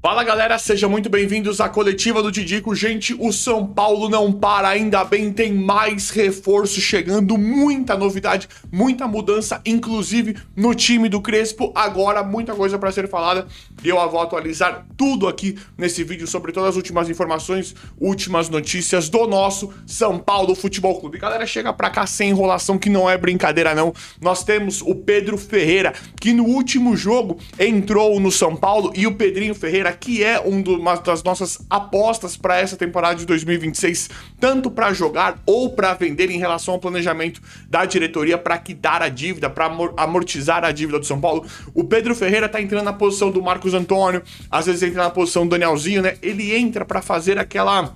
Fala galera, sejam muito bem-vindos à coletiva do Tidico. Gente, o São Paulo não para, ainda bem, tem mais reforço chegando, muita novidade, muita mudança, inclusive no time do Crespo. Agora, muita coisa para ser falada e eu vou atualizar tudo aqui nesse vídeo sobre todas as últimas informações, últimas notícias do nosso São Paulo Futebol Clube. Galera, chega pra cá sem enrolação, que não é brincadeira não. Nós temos o Pedro Ferreira, que no último jogo entrou no São Paulo, e o Pedrinho Ferreira, que é uma das nossas apostas para essa temporada de 2026, tanto para jogar ou para vender em relação ao planejamento da diretoria para quitar a dívida, para amortizar a dívida do São Paulo. O Pedro Ferreira tá entrando na posição do Marcos Antônio, às vezes entra na posição do Danielzinho, né? Ele entra para fazer aquela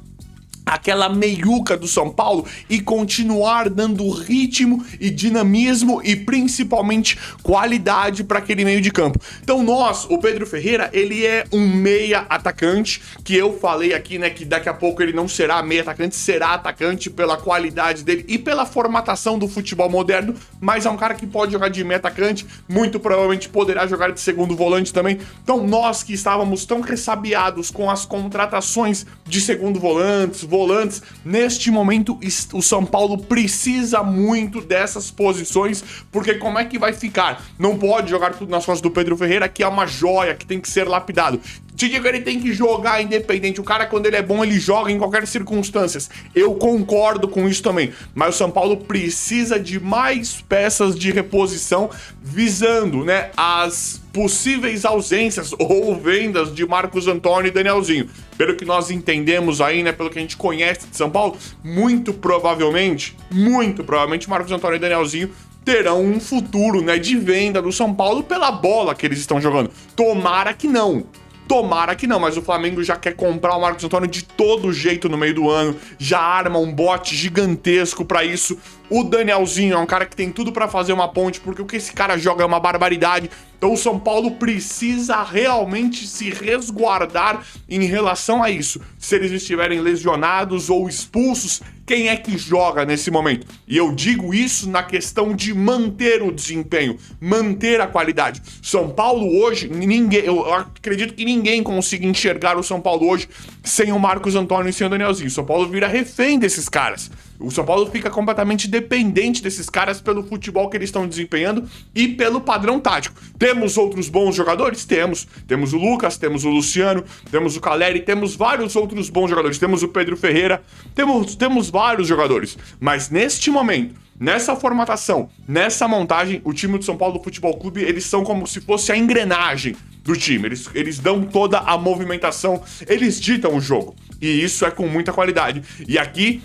meiuca do São Paulo e continuar dando ritmo e dinamismo e principalmente qualidade para aquele meio de campo. Então o Pedro Ferreira, ele é um meia atacante, que eu falei aqui, né, que daqui a pouco ele não será meia atacante, será atacante pela qualidade dele e pela formatação do futebol moderno, mas é um cara que pode jogar de meia atacante, muito provavelmente poderá jogar de segundo volante também. Então nós que estávamos tão ressabiados com as contratações de segundo volantes, neste momento o São Paulo precisa muito dessas posições, porque como é que vai ficar? Não pode jogar tudo nas costas do Pedro Ferreira, que é uma joia, que tem que ser lapidado. Tidico, ele tem que jogar independente. O cara, quando ele é bom, ele joga em qualquer circunstância. Eu concordo com isso também. Mas o São Paulo precisa de mais peças de reposição, visando, né, as possíveis ausências ou vendas de Marcos Antônio e Danielzinho. Pelo que nós entendemos aí, né, pelo que a gente conhece de São Paulo, muito provavelmente Marcos Antônio e Danielzinho terão um futuro, né, de venda do São Paulo pela bola que eles estão jogando. Tomara que não, mas o Flamengo já quer comprar o Marcos Antônio de todo jeito no meio do ano, já arma um bote gigantesco pra isso. O Danielzinho é um cara que tem tudo pra fazer uma ponte, porque o que esse cara joga é uma barbaridade. Então o São Paulo precisa realmente se resguardar em relação a isso. Se eles estiverem lesionados ou expulsos, quem é que joga nesse momento? E eu digo isso na questão de manter o desempenho, manter a qualidade. São Paulo hoje, eu acredito que ninguém consiga enxergar o São Paulo hoje sem o Marcos Antônio e sem o Danielzinho. O São Paulo vira refém desses caras. O São Paulo fica completamente dependente desses caras pelo futebol que eles estão desempenhando e pelo padrão tático. Temos outros bons jogadores? Temos. Temos o Lucas, temos o Luciano, temos o Caleri, temos vários outros bons jogadores. Temos o Pedro Ferreira, temos vários jogadores. Mas neste momento, nessa formatação, nessa montagem, o time do São Paulo Futebol Clube, eles são como se fosse a engrenagem do time. Eles dão toda a movimentação, eles ditam o jogo. E isso é com muita qualidade. E aqui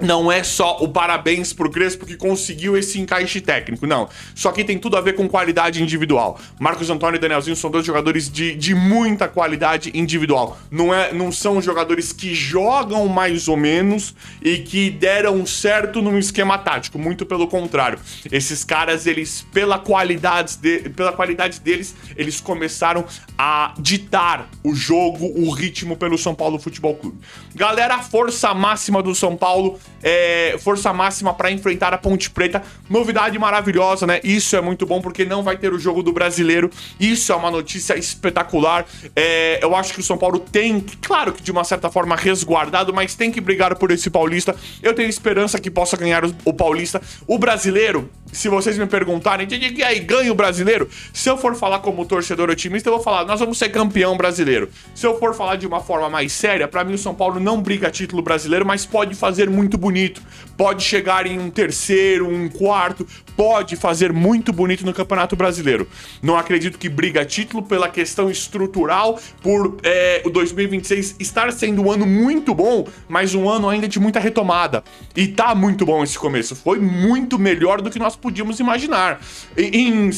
não é só o parabéns pro Crespo que conseguiu esse encaixe técnico, não. Só que tem tudo a ver com qualidade individual. Marcos Antônio e Danielzinho são dois jogadores de muita qualidade individual. Não são jogadores que jogam mais ou menos e que deram certo num esquema tático. Muito pelo contrário. Esses caras, eles, pela qualidade deles, eles começaram a ditar o jogo, o ritmo pelo São Paulo Futebol Clube. Galera, força máxima do São Paulo. Força máxima para enfrentar a Ponte Preta. Novidade maravilhosa, né? Isso é muito bom porque não vai ter o jogo do Brasileiro. Isso é uma notícia espetacular. Eu acho que o São Paulo tem, claro que de uma certa forma resguardado, mas tem que brigar por esse Paulista. Eu tenho esperança que possa ganhar o Paulista. O Brasileiro, se vocês me perguntarem, e aí, ganha o Brasileiro? Se eu for falar como torcedor otimista, eu vou falar, nós vamos ser campeão brasileiro. Se eu for falar de uma forma mais séria, pra mim o São Paulo não briga título brasileiro, mas pode fazer muito bonito. Pode chegar em um terceiro, um quarto, pode fazer muito bonito no Campeonato Brasileiro. Não acredito que briga título pela questão estrutural, por o 2026 estar sendo um ano muito bom, mas um ano ainda de muita retomada. E tá muito bom esse começo. Foi muito melhor do que nós podíamos imaginar. Em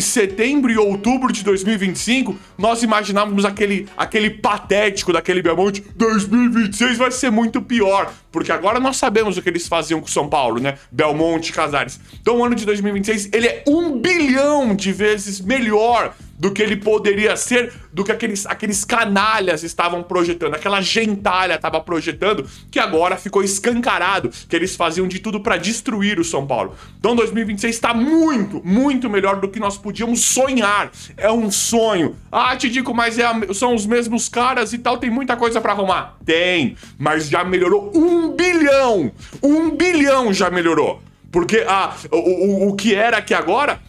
setembro e outubro de 2025, nós imaginávamos aquele patético daquele Belmonte. 2026 vai ser muito pior, porque agora nós sabemos o que eles faziam com o São Paulo, né? Belmonte, Casares. Então o ano de 2026, ele é 1 bilhão de vezes melhor do que ele poderia ser, do que aqueles canalhas estavam projetando, aquela gentalha estava projetando, que agora ficou escancarado, que eles faziam de tudo para destruir o São Paulo. Então 2026 está muito, muito melhor do que nós podíamos sonhar. É um sonho. Ah, te digo, mas são os mesmos caras e tal, tem muita coisa para arrumar. Tem, mas já melhorou 1 bilhão. 1 bilhão já melhorou. Porque o que era aqui agora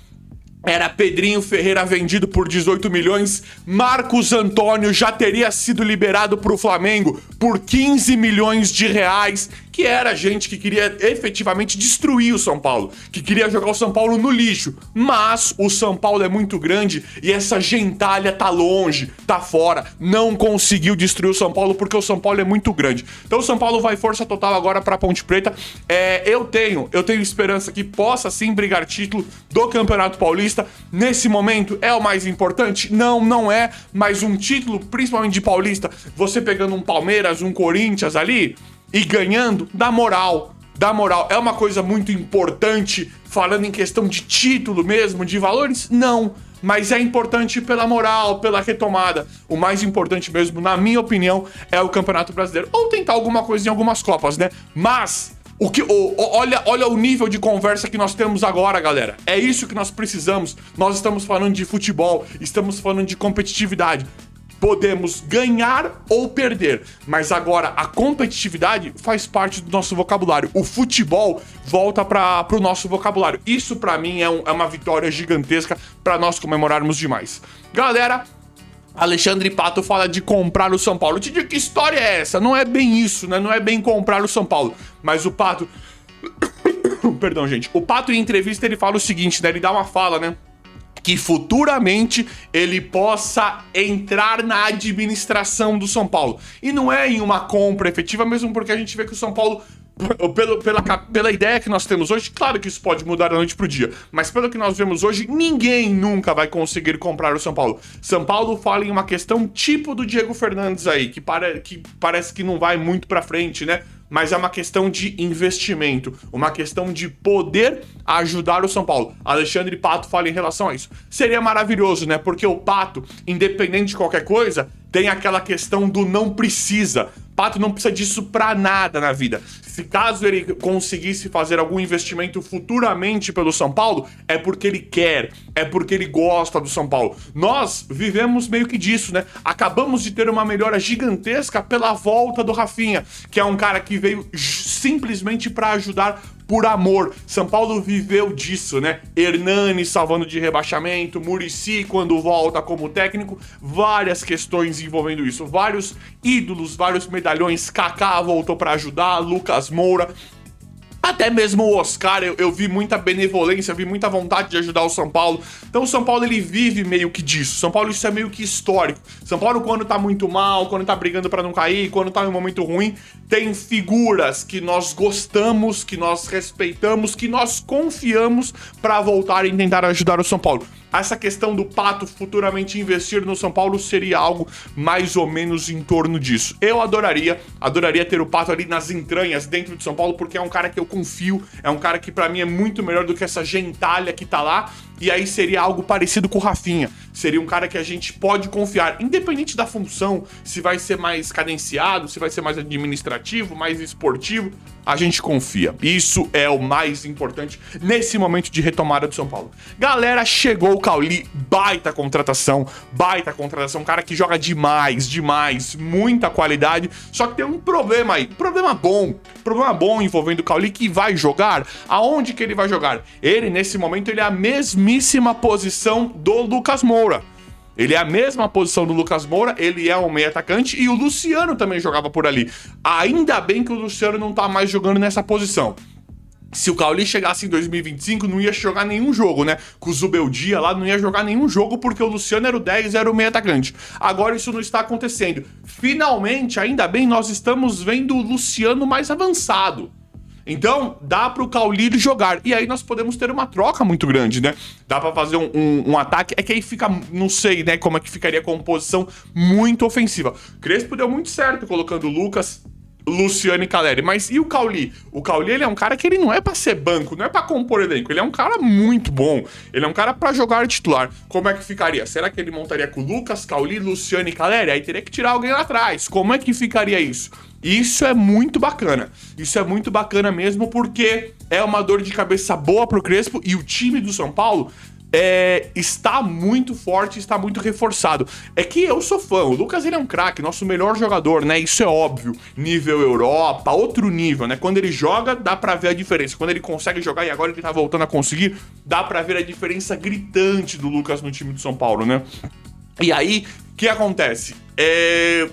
era Pedrinho Ferreira vendido por 18 milhões, Marcos Antônio já teria sido liberado pro Flamengo por 15 milhões de reais, que era gente que queria efetivamente destruir o São Paulo, que queria jogar o São Paulo no lixo. Mas o São Paulo é muito grande e essa gentalha tá longe, tá fora, não conseguiu destruir o São Paulo porque o São Paulo é muito grande. Então o São Paulo vai força total agora pra Ponte Preta. Eu tenho esperança que possa sim brigar título do Campeonato Paulista. Nesse momento é o mais importante? Não é, mas um título, principalmente de Paulista, você pegando um Palmeiras, um Corinthians ali e ganhando, dá moral. É uma coisa muito importante, falando em questão de título mesmo, de valores? Não, mas é importante pela moral, pela retomada. O mais importante mesmo, na minha opinião, é o Campeonato Brasileiro. Ou tentar alguma coisa em algumas Copas, né? Mas olha o nível de conversa que nós temos agora, galera. É isso que nós precisamos. Nós estamos falando de futebol, estamos falando de competitividade. Podemos ganhar ou perder, mas agora a competitividade faz parte do nosso vocabulário. O futebol volta pro nosso vocabulário. Isso pra mim é uma vitória gigantesca pra nós comemorarmos demais. Galera, Alexandre Pato fala de comprar o São Paulo. Eu te digo, que história é essa? Não é bem isso, né? Não é bem comprar o São Paulo. Mas o Pato... Perdão, gente. O Pato, em entrevista, ele fala o seguinte, né? Ele dá uma fala, né? Que futuramente ele possa entrar na administração do São Paulo. E não é em uma compra efetiva, mesmo porque a gente vê que o São Paulo... Pela ideia que nós temos hoje, claro que isso pode mudar da noite pro dia, mas pelo que nós vemos hoje, ninguém nunca vai conseguir comprar o São Paulo. São Paulo fala em uma questão tipo do Diego Fernandes aí, que parece que não vai muito pra frente, né? Mas é uma questão de investimento, uma questão de poder ajudar o São Paulo. Alexandre Pato fala em relação a isso. Seria maravilhoso, né? Porque o Pato, independente de qualquer coisa, tem aquela questão do não precisa. Pato não precisa disso pra nada na vida. Se caso ele conseguisse fazer algum investimento futuramente pelo São Paulo, é porque ele quer, é porque ele gosta do São Paulo. Nós vivemos meio que disso, né? Acabamos de ter uma melhora gigantesca pela volta do Rafinha, que é um cara que veio simplesmente pra ajudar por amor. São Paulo viveu disso, né? Hernani salvando de rebaixamento, Muricy quando volta como técnico, várias questões envolvendo isso, vários ídolos, vários medalhões. Kaká voltou pra ajudar, Lucas Moura, até mesmo o Oscar, eu vi muita benevolência, vi muita vontade de ajudar o São Paulo. Então o São Paulo, ele vive meio que disso. São Paulo, isso é meio que histórico. São Paulo, quando tá muito mal, quando tá brigando pra não cair, quando tá em um momento ruim, tem figuras que nós gostamos, que nós respeitamos, que nós confiamos pra voltar e tentar ajudar o São Paulo. Essa questão do Pato futuramente investir no São Paulo seria algo mais ou menos em torno disso. Eu adoraria ter o Pato ali nas entranhas dentro de São Paulo, porque é um cara que eu confio, é um cara que pra mim é muito melhor do que essa gentalha que tá lá. E aí seria algo parecido com o Rafinha. Seria um cara que a gente pode confiar, independente da função, se vai ser mais cadenciado, se vai ser mais administrativo, mais esportivo, a gente confia. Isso é o mais importante nesse momento de retomada do São Paulo. Galera, chegou o Cauli, baita contratação, um cara que joga demais, muita qualidade, só que tem um problema aí, problema bom envolvendo o Cauli, que vai jogar. Aonde que ele vai jogar? Ele, nesse momento, ele é a mesmíssima posição do Lucas Moura. Ele é a mesma posição do Lucas Moura, ele é um meio atacante e o Luciano também jogava por ali. Ainda bem que o Luciano não tá mais jogando nessa posição. Se o Cauli chegasse em 2025, não ia jogar nenhum jogo, né? Com o Zubeldia lá, não ia jogar nenhum jogo porque o Luciano era o 10, era o meio atacante. Agora isso não está acontecendo. Finalmente, ainda bem, nós estamos vendo o Luciano mais avançado. Então, dá pro Cauli jogar. E aí nós podemos ter uma troca muito grande, né? Dá pra fazer um ataque. É que aí fica, não sei, né, como é que ficaria a composição muito ofensiva. Crespo deu muito certo colocando o Lucas Luciano e Caleri. Mas e o Cauli? O Cauli, ele é um cara que ele não é pra ser banco, não é pra compor elenco. Ele é um cara muito bom. Ele é um cara pra jogar titular. Como é que ficaria? Será que ele montaria com Lucas, Cauli, Luciano e Caleri? Aí teria que tirar alguém lá atrás. Como é que ficaria isso? Isso é muito bacana. Isso é muito bacana mesmo, porque é uma dor de cabeça boa pro Crespo e o time do São Paulo está muito forte, está muito reforçado. É que eu sou fã, o Lucas ele é um craque, nosso melhor jogador, né? Isso é óbvio. Nível Europa, outro nível, né? Quando ele joga, dá pra ver a diferença. Quando ele consegue jogar, e agora ele tá voltando a conseguir, dá pra ver a diferença gritante do Lucas no time do São Paulo, né? E aí, o que acontece?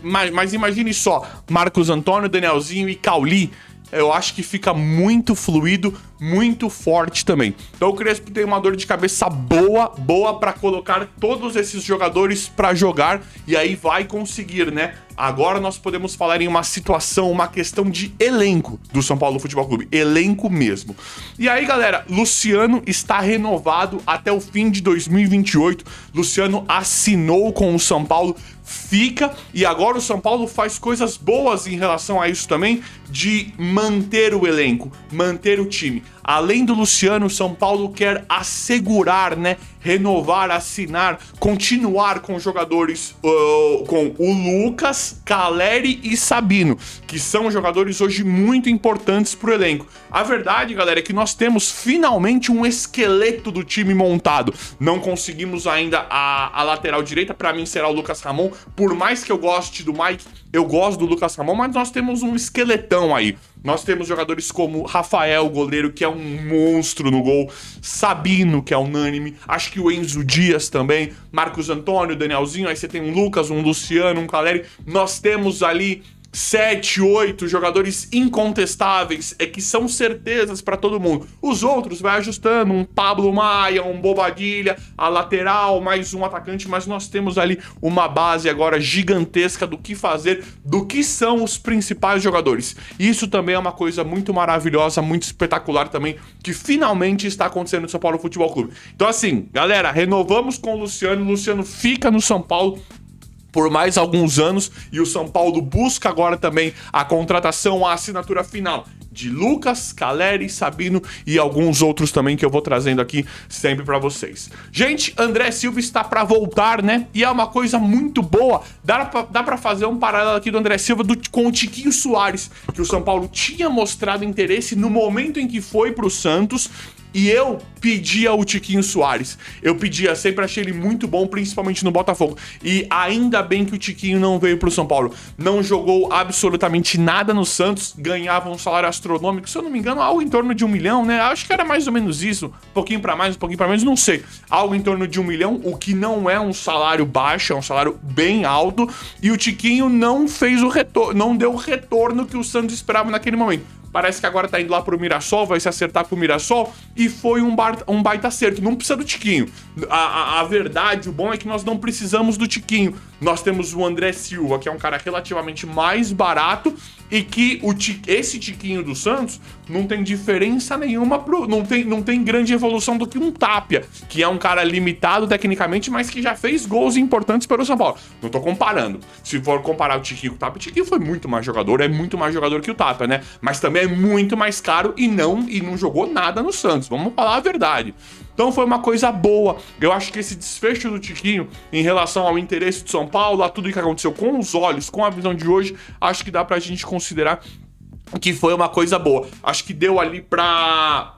Mas imagine só, Marcos Antônio, Danielzinho e Cauli. Eu acho que fica muito fluido, muito forte também. Então o Crespo tem uma dor de cabeça boa pra colocar todos esses jogadores pra jogar e aí vai conseguir, né? Agora nós podemos falar em uma situação, uma questão de elenco do São Paulo Futebol Clube. Elenco mesmo. E aí, galera, Luciano está renovado até o fim de 2028. Luciano assinou com o São Paulo, fica, e agora o São Paulo faz coisas boas em relação a isso também, de manter o elenco, manter o time. Além do Luciano, o São Paulo quer assegurar, né, renovar, assinar, continuar com jogadores, com o Lucas, Caleri e Sabino, que são jogadores hoje muito importantes pro elenco. A verdade, galera, é que nós temos finalmente um esqueleto do time montado. Não conseguimos ainda a lateral direita, pra mim será o Lucas Ramon. Por mais que eu goste do Mike, eu gosto do Lucas Ramon, mas nós temos um esqueletão aí. Nós temos jogadores como Rafael, goleiro, que é um monstro no gol. Sabino, que é unânime. Acho que o Enzo Dias também. Marcos Antônio, Danielzinho. Aí você tem um Lucas, um Luciano, um Caleri. Nós temos ali 7, 8 jogadores incontestáveis, que são certezas pra todo mundo. Os outros vai ajustando, um Pablo Maia, um Bobadilha, a lateral, mais um atacante, mas nós temos ali uma base agora gigantesca do que fazer, do que são os principais jogadores. Isso também é uma coisa muito maravilhosa, muito espetacular também, que finalmente está acontecendo no São Paulo Futebol Clube. Então assim, galera, renovamos com o Luciano fica no São Paulo por mais alguns anos, e o São Paulo busca agora também a contratação, a assinatura final de Lucas, Caleri, Sabino e alguns outros também que eu vou trazendo aqui sempre pra vocês. Gente, André Silva está pra voltar, né? E é uma coisa muito boa. Dá pra fazer um paralelo aqui do André Silva com o Tiquinho Soares, que o São Paulo tinha mostrado interesse no momento em que foi pro Santos. E eu pedia o Tiquinho Soares. Eu pedia, sempre achei ele muito bom, principalmente no Botafogo. E ainda bem que o Tiquinho não veio pro São Paulo. Não jogou absolutamente nada no Santos, ganhava um salário astronômico, se eu não me engano, algo em torno de 1 milhão, né? Acho que era mais ou menos isso. Um pouquinho pra mais, um pouquinho pra menos, não sei. Algo em torno de 1 milhão, o que não é um salário baixo, é um salário bem alto. E o Tiquinho não fez o retorno, não deu o retorno que o Santos esperava naquele momento. Parece que agora tá indo lá pro Mirassol, vai se acertar com o Mirassol, e foi um baita acerto. Não precisa do Tiquinho. A verdade, o bom é que nós não precisamos do Tiquinho. Nós temos o André Silva, que é um cara relativamente mais barato, e que esse Tiquinho do Santos não tem diferença nenhuma, não tem grande evolução do que um Tapia, que é um cara limitado tecnicamente, mas que já fez gols importantes pelo São Paulo. Não tô comparando. Se for comparar o Tiquinho com o Tapia, o Tiquinho foi muito mais jogador, é muito mais jogador que o Tapia, né? Mas também é muito mais caro e não jogou nada no Santos, vamos falar a verdade. Então foi uma coisa boa. Eu acho que esse desfecho do Tiquinho em relação ao interesse do São Paulo, a tudo que aconteceu com os olhos, com a visão de hoje, acho que dá pra gente considerar que foi uma coisa boa. Acho que deu ali pra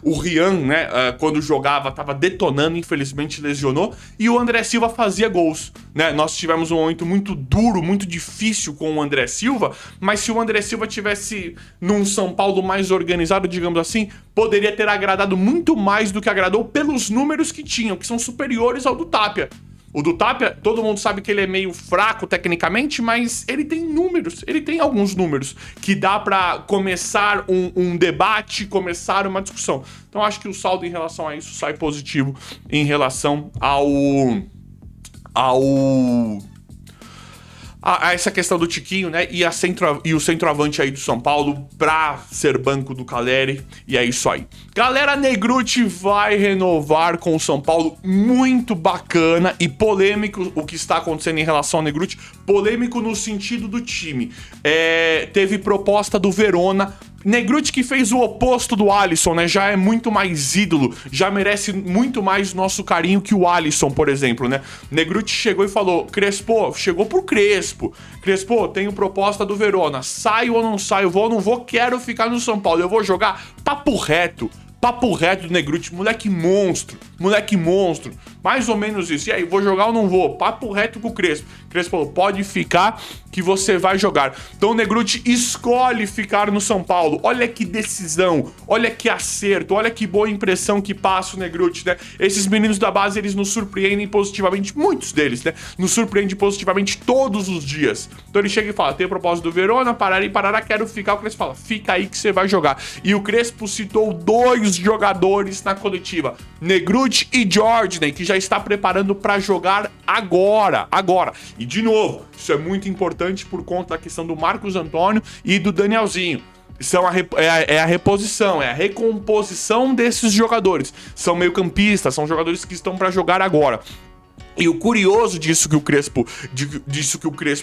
o Rian, né, quando jogava, tava detonando, infelizmente lesionou, e o André Silva fazia gols, né? Nós tivemos um momento muito duro, muito difícil com o André Silva, mas se o André Silva tivesse num São Paulo mais organizado, digamos assim, poderia ter agradado muito mais do que agradou pelos números que tinham, que são superiores ao do Tapia. O do Tapia, todo mundo sabe que ele é meio fraco tecnicamente, mas ele tem números, ele tem alguns números que dá pra começar um debate, começar uma discussão. Então acho que o saldo em relação a isso sai positivo em relação a essa questão do Tiquinho, né? E o centroavante aí do São Paulo pra ser banco do Caleri. E é isso aí. Galera, Negrutti vai renovar com o São Paulo. Muito bacana e polêmico o que está acontecendo em relação ao Negrutti. Polêmico no sentido do time. Teve proposta do Verona. Negrutti que fez o oposto do Alisson, né? Já é muito mais ídolo, já merece muito mais nosso carinho que o Alisson, por exemplo, né? Negrutti chegou e falou, Crespo, chegou pro Crespo. Crespo, tenho proposta do Verona, saio ou não saio, vou ou não vou, quero ficar no São Paulo, eu vou jogar papo reto do Negrutti, moleque monstro, mais ou menos isso. E aí, vou jogar ou não vou? Papo reto com o Crespo. Crespo falou, pode ficar que você vai jogar. Então o Negrutti escolhe ficar no São Paulo. Olha que decisão, olha que acerto, olha que boa impressão que passa o Negrutti, né? Esses meninos da base, eles nos surpreendem positivamente, muitos deles, né? Nos surpreendem positivamente todos os dias. Então ele chega e fala, tem propósito do Verona, parará, quero ficar. O Crespo fala, fica aí que você vai jogar. E o Crespo citou 2 jogadores na coletiva, Negrutti e Jordan, que já está preparando para jogar agora. E de novo, isso é muito importante por conta da questão do Marcos Antônio e do Danielzinho. São a reposição, é a recomposição desses jogadores. São meio-campistas, são jogadores que estão para jogar agora. E o curioso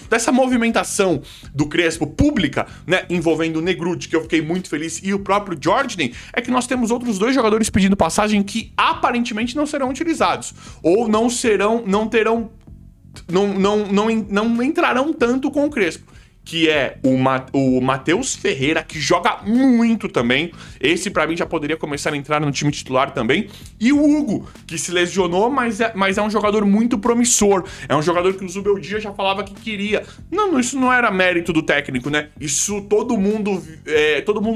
dessa movimentação do Crespo pública, né, envolvendo o Negrutti, que eu fiquei muito feliz, e o próprio Jordan, é que nós temos outros 2 jogadores pedindo passagem que aparentemente não serão utilizados, ou não entrarão tanto com o Crespo. Que é o Matheus Ferreira, que joga muito também. Esse, pra mim, já poderia começar a entrar no time titular também. E o Hugo, que se lesionou, mas é um jogador muito promissor. É um jogador que o Zubeldia já falava que queria. Não, isso não era mérito do técnico, né? Isso todo mundo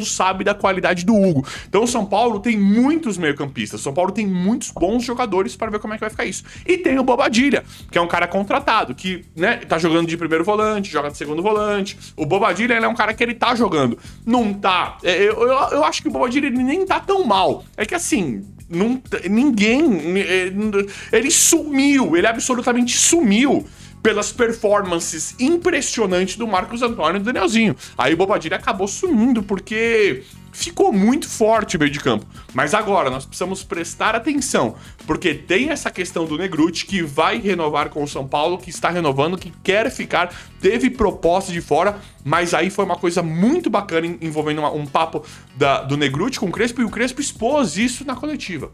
sabe da qualidade do Hugo. Então o São Paulo tem muitos meio-campistas. O São Paulo tem muitos bons jogadores para ver como é que vai ficar isso. E tem o Bobadilha, que é um cara contratado, que, né, tá jogando de primeiro volante, joga de segundo volante. O Bobadilha, ele é um cara que ele tá jogando. Não tá... Eu acho que o Bobadilha, ele nem tá tão mal. É que assim... Ele sumiu. Ele absolutamente sumiu pelas performances impressionantes do Marcos Antônio e do Danielzinho. Aí o Bobadilha acabou sumindo porque ficou muito forte o meio de campo. Mas agora nós precisamos prestar atenção, porque tem essa questão do Negrutti, que vai renovar com o São Paulo, que está renovando, que quer ficar, teve proposta de fora, mas aí foi uma coisa muito bacana envolvendo um papo do Negrutti com o Crespo, e o Crespo expôs isso na coletiva.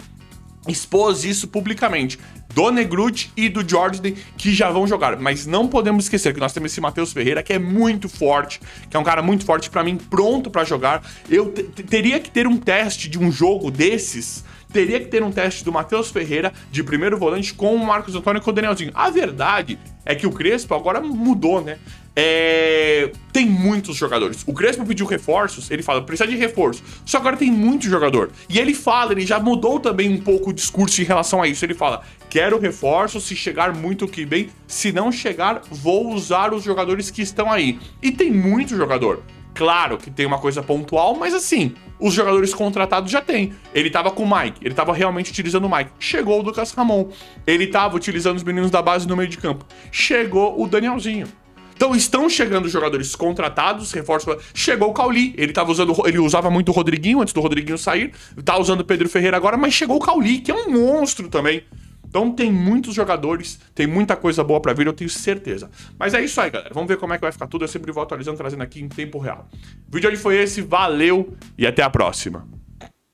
Expôs isso publicamente, do Negrutti e do Jordan, que já vão jogar. Mas não podemos esquecer que nós temos esse Matheus Ferreira, que é muito forte, que é um cara muito forte, pra mim, pronto pra jogar. Eu teria que ter um teste de um jogo desses, teria que ter um teste do Matheus Ferreira de primeiro volante com o Marcos Antônio e com o Danielzinho. A verdade é que o Crespo agora mudou, né? Tem muitos jogadores. O Crespo pediu reforços, ele fala, precisa de reforço. Só que agora tem muito jogador. E ele já mudou também um pouco o discurso em relação a isso. Ele fala, quero reforço, se chegar muito que bem. Se não chegar, vou usar os jogadores que estão aí. E tem muito jogador. Claro que tem uma coisa pontual, mas assim, os jogadores contratados já tem. Ele tava com o Mike, ele tava realmente utilizando o Mike. Chegou o Lucas Ramon, ele tava utilizando os meninos da base no meio de campo. Chegou o Danielzinho. Então estão chegando jogadores contratados, reforços. Chegou o Cauli, ele usava muito o Rodriguinho antes do Rodriguinho sair, tá usando o Pedro Ferreira agora, mas chegou o Cauli, que é um monstro também. Então tem muitos jogadores, tem muita coisa boa pra vir, eu tenho certeza. Mas é isso aí, galera. Vamos ver como é que vai ficar tudo. Eu sempre vou atualizando, trazendo aqui em tempo real. O vídeo de hoje foi esse, valeu e até a próxima.